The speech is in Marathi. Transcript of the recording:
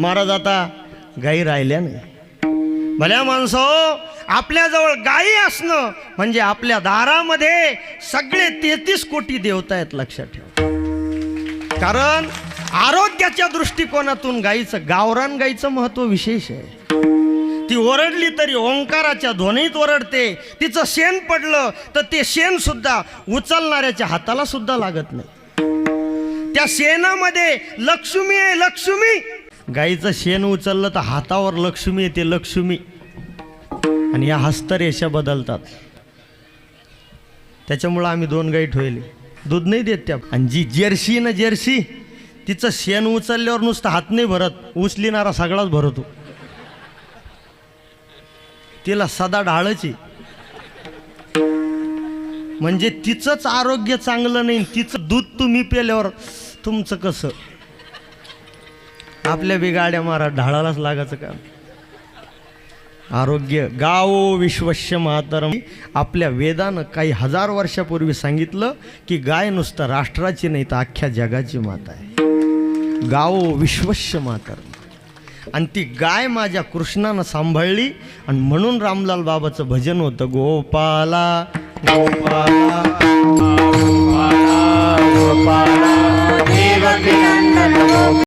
महाराज आता गाई राहिल्या नाही। भल्या माणसं, आपल्याजवळ गायी असणं म्हणजे आपल्या दारामध्ये सगळे 33 कोटी देवता आहेत, लक्षात ठेवा। कारण आरोग्याच्या दृष्टिकोनातून गायीचं, गावरान गायीचं महत्व विशेष आहे। ती ओरडली तरी ओंकाराच्या ध्वनीत ओरडते। तिचं शेण पडलं तर ते शेण सुद्धा उचलणाऱ्याच्या हाताला सुद्धा लागत नाही। त्या शेणामध्ये लक्ष्मी आहे, लक्ष्मी। गाईचं शेण उचललं तर हातावर लक्ष्मी येते, लक्ष्मी। आणि या हस्तरेषा बदलतात। त्याच्यामुळं आम्ही 2 गाई ठेवली, दूध नाही देत त्या। आणि जी जर्सी ना जर्सी, तिचं शेण उचलल्यावर नुसतं हात नाही भरत, उचलिणारा सगळाच भरतो। तिला सदा ढाळची, म्हणजे तिचंच आरोग्य चांगलं नाही, तिचं दूध तुम्ही पेल्यावर तुमचं कसं? आपल्या बिगाड्या मारा, ढाळालाच लागायचं काम। आरोग्य गावो विश्वस्य मातरम। आपल्या वेदानं काही 1000 वर्षापूर्वी सांगितलं की गाय नुसतं राष्ट्राची नाही तर अख्ख्या जगाची माता आहे। गावो विश्वस्य मातरम। आणि ती गाय माझ्या कृष्णानं सांभाळली, आणि म्हणून रामलाल बाबाचं भजन होतं, गोपाला गोपाला गोपाला गोपाला देवकी नंदन।